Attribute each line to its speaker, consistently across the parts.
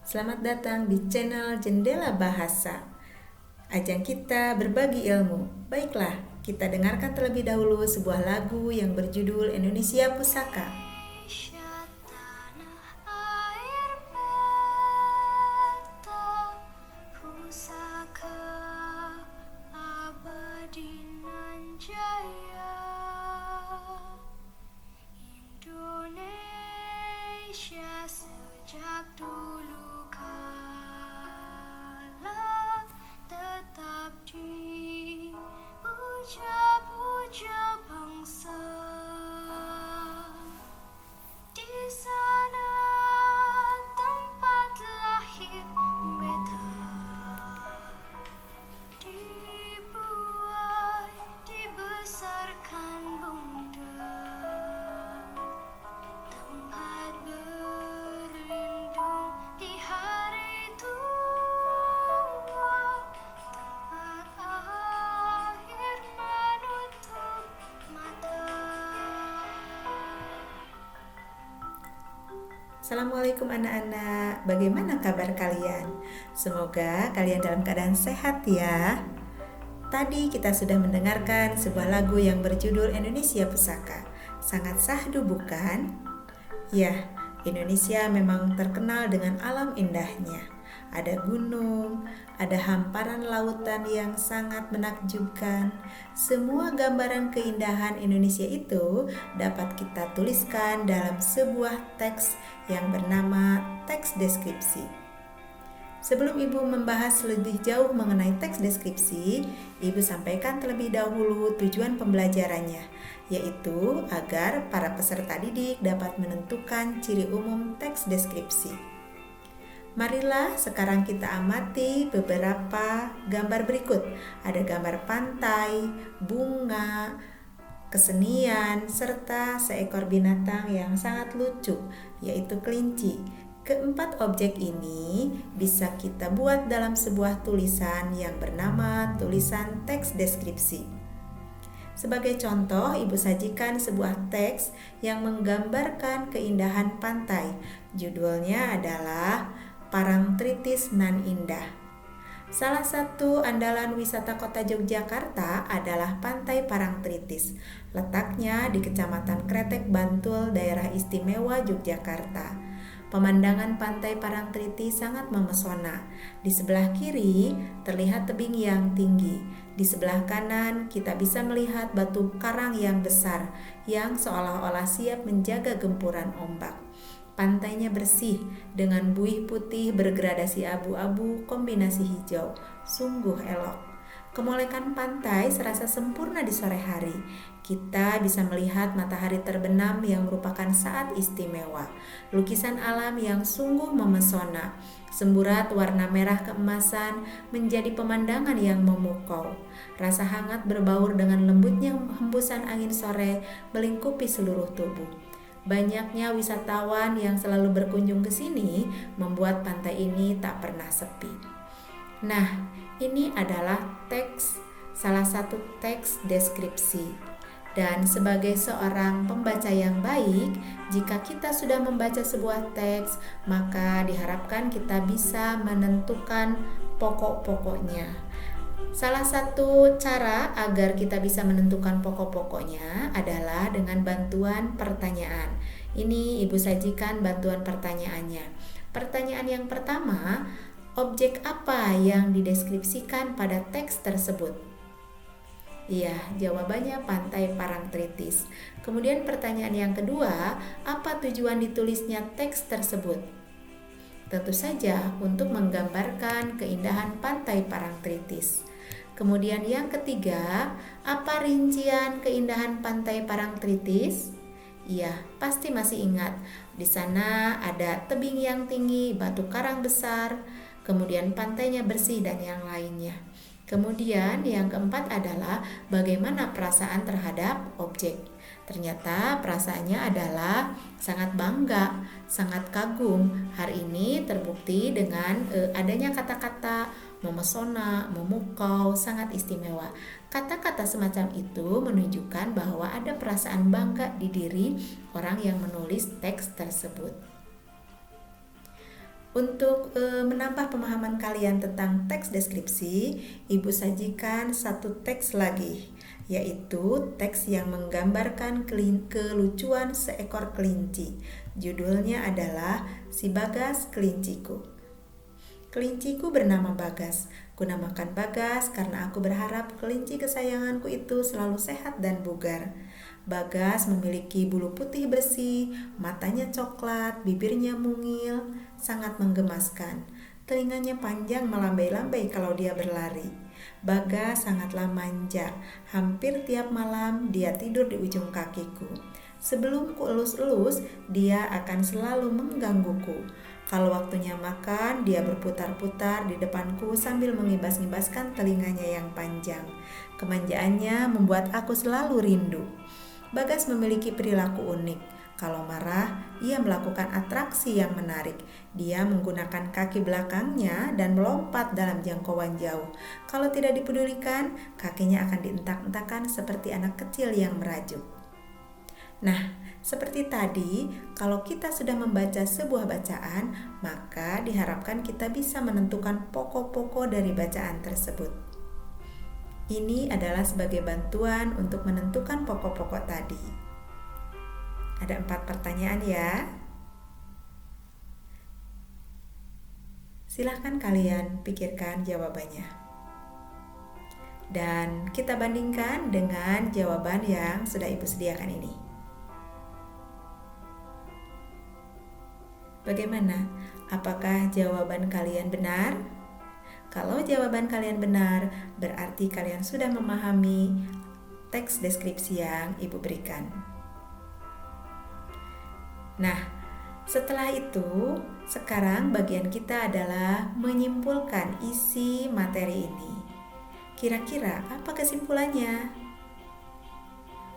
Speaker 1: Selamat datang di channel Jendela Bahasa. Ajang kita berbagi ilmu. Baiklah, kita dengarkan terlebih dahulu sebuah lagu yang berjudul Indonesia Pusaka.
Speaker 2: Sejak dulu kala tetap dipuja-puja bangsa. Di sana tempat lahir beta, dibuai dibesarkan bunda, tempat berlindung di hari tua, tempat akhir menutup mata.
Speaker 1: Assalamualaikum anak-anak, bagaimana kabar kalian? Semoga kalian dalam keadaan sehat ya. Tadi kita sudah mendengarkan sebuah lagu yang berjudul Indonesia Pusaka. Sangat syahdu bukan? Ya, Indonesia memang terkenal dengan alam indahnya. Ada gunung, ada hamparan lautan yang sangat menakjubkan. Semua gambaran keindahan Indonesia itu dapat kita tuliskan dalam sebuah teks yang bernama teks deskripsi. Sebelum Ibu membahas lebih jauh mengenai teks deskripsi, Ibu sampaikan terlebih dahulu tujuan pembelajarannya, yaitu agar para peserta didik dapat menentukan ciri umum teks deskripsi. Marilah sekarang kita amati beberapa gambar berikut. Ada gambar pantai, bunga, kesenian, serta seekor binatang yang sangat lucu, yaitu kelinci. Keempat objek ini bisa kita buat dalam sebuah tulisan yang bernama tulisan teks deskripsi. Sebagai contoh, Ibu sajikan sebuah teks yang menggambarkan keindahan pantai. Judulnya adalah Parangtritis Nan Indah. Salah satu andalan wisata kota Yogyakarta adalah Pantai Parangtritis. Letaknya di Kecamatan Kretek, Bantul, Daerah Istimewa Yogyakarta. Pemandangan Pantai Parangtritis sangat memesona. Di sebelah kiri terlihat tebing yang tinggi. Di sebelah kanan kita bisa melihat batu karang yang besar yang seolah-olah siap menjaga gempuran ombak. Pantainya bersih dengan buih putih bergradasi abu-abu kombinasi hijau. Sungguh elok. Kemolekan pantai serasa sempurna di sore hari. Kita bisa melihat matahari terbenam yang merupakan saat istimewa. Lukisan alam yang sungguh memesona. Semburat warna merah keemasan menjadi pemandangan yang memukau. Rasa hangat berbaur dengan lembutnya hembusan angin sore melingkupi seluruh tubuh. Banyaknya wisatawan yang selalu berkunjung ke sini membuat pantai ini tak pernah sepi. Nah, ini adalah salah satu teks deskripsi. Dan sebagai seorang pembaca yang baik, jika kita sudah membaca sebuah teks, maka diharapkan kita bisa menentukan pokok-pokoknya. Salah satu cara agar kita bisa menentukan pokok-pokoknya adalah dengan bantuan pertanyaan. Ini Ibu sajikan bantuan pertanyaannya. Pertanyaan yang pertama, objek apa yang dideskripsikan pada teks tersebut? Iya, jawabannya Pantai Parangtritis. Kemudian pertanyaan yang kedua, apa tujuan ditulisnya teks tersebut? Tentu saja untuk menggambarkan keindahan Pantai Parangtritis. Kemudian yang ketiga, apa rincian keindahan Pantai Parangtritis? Iya, pasti masih ingat. Di sana ada tebing yang tinggi, batu karang besar, kemudian pantainya bersih dan yang lainnya. Kemudian yang keempat adalah bagaimana perasaan terhadap objek. Ternyata perasaannya adalah sangat bangga, sangat kagum. Hari ini terbukti dengan adanya kata-kata memesona, memukau, sangat istimewa. Kata-kata semacam itu menunjukkan bahwa ada perasaan bangga di diri orang yang menulis teks tersebut. Untuk menambah pemahaman kalian tentang teks deskripsi, Ibu sajikan satu teks lagi, yaitu teks yang menggambarkan kelucuan seekor kelinci. Judulnya adalah Si Bagas Kelinciku. Kelinciku bernama Bagas. Kunamakan Bagas karena aku berharap kelinci kesayanganku itu selalu sehat dan bugar. Bagas memiliki bulu putih bersih, matanya coklat, bibirnya mungil, sangat menggemaskan. Telinganya panjang melambai-lambai kalau dia berlari. Bagas sangatlah manja. Hampir tiap malam dia tidur di ujung kakiku. Sebelum ku elus-elus, dia akan selalu menggangguku. Kalau waktunya makan, dia berputar-putar di depanku sambil mengibas-ngibaskan telinganya yang panjang. Kemanjaannya membuat aku selalu rindu. Bagas memiliki perilaku unik. Kalau marah, ia melakukan atraksi yang menarik. Dia menggunakan kaki belakangnya dan melompat dalam jangkauan jauh. Kalau tidak dipedulikan, kakinya akan dientak-entakan seperti anak kecil yang merajuk. Nah, seperti tadi, kalau kita sudah membaca sebuah bacaan, maka diharapkan kita bisa menentukan pokok-pokok dari bacaan tersebut. Ini adalah sebagai bantuan untuk menentukan pokok-pokok tadi. Ada 4 pertanyaan ya. Silahkan kalian pikirkan jawabannya. Dan kita bandingkan dengan jawaban yang sudah Ibu sediakan ini. Bagaimana? Apakah jawaban kalian benar? Kalau jawaban kalian benar, berarti kalian sudah memahami teks deskripsi yang Ibu berikan. Nah, setelah itu, sekarang bagian kita adalah menyimpulkan isi materi ini. Kira-kira apa kesimpulannya?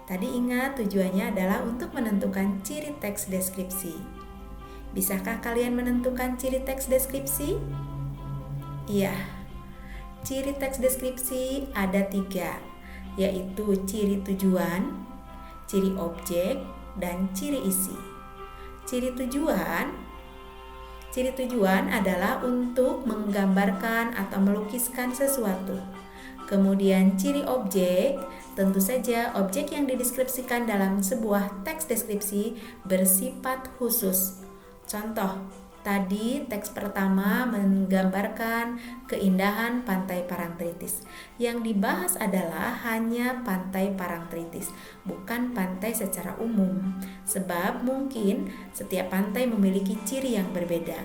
Speaker 1: Tadi ingat tujuannya adalah untuk menentukan ciri teks deskripsi. Bisakah kalian menentukan ciri teks deskripsi? Iya, ciri teks deskripsi ada 3, yaitu ciri tujuan, ciri objek, dan ciri isi. Ciri tujuan adalah untuk menggambarkan atau melukiskan sesuatu. Kemudian ciri objek, tentu saja objek yang dideskripsikan dalam sebuah teks deskripsi bersifat khusus. Contoh, tadi teks pertama menggambarkan keindahan Pantai Parangtritis. Yang dibahas adalah hanya Pantai Parangtritis, bukan pantai secara umum. Sebab mungkin setiap pantai memiliki ciri yang berbeda.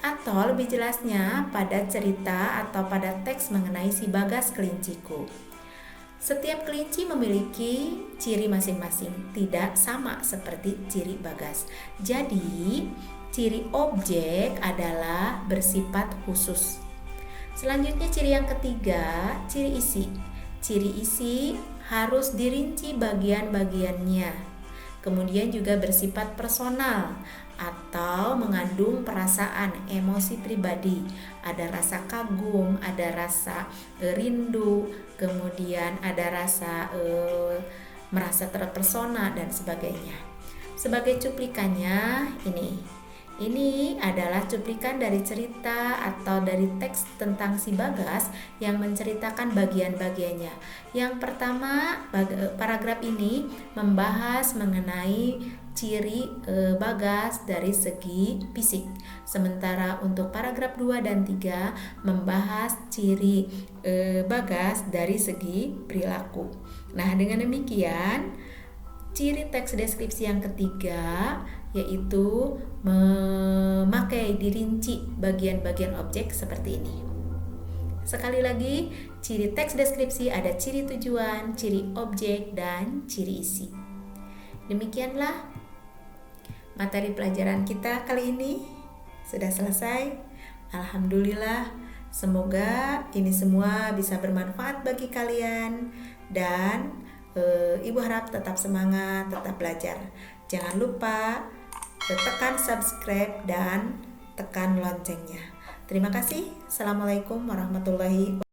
Speaker 1: Atau lebih jelasnya pada cerita atau pada teks mengenai Si Bagas Kelinciku. Setiap kelinci memiliki ciri masing-masing, tidak sama seperti ciri Bagas. Jadi, ciri objek adalah bersifat khusus. Selanjutnya ciri yang ketiga, ciri isi. Ciri isi harus dirinci bagian-bagiannya. Kemudian juga bersifat personal atau mengandung perasaan, emosi pribadi. Ada rasa kagum, ada rasa rindu, kemudian ada rasa merasa terpersona dan sebagainya. Sebagai cuplikannya ini adalah cuplikan dari cerita atau dari teks tentang Si Bagas yang menceritakan bagian-bagiannya. Yang pertama, paragraf ini membahas mengenai ciri Bagas dari segi fisik. Sementara untuk paragraf 2 dan 3 membahas ciri Bagas dari segi perilaku. Nah, dengan demikian, ciri teks deskripsi yang ketiga yaitu memakai dirinci bagian-bagian objek seperti ini. Sekali lagi, ciri teks deskripsi ada ciri tujuan, ciri objek, dan ciri isi. Demikianlah materi pelajaran kita kali ini sudah selesai. Alhamdulillah, semoga ini semua bisa bermanfaat bagi kalian dan Ibu harap tetap semangat, tetap belajar. Jangan lupa tekan subscribe dan tekan loncengnya. Terima kasih. Assalamualaikum warahmatullahi wabarakatuh.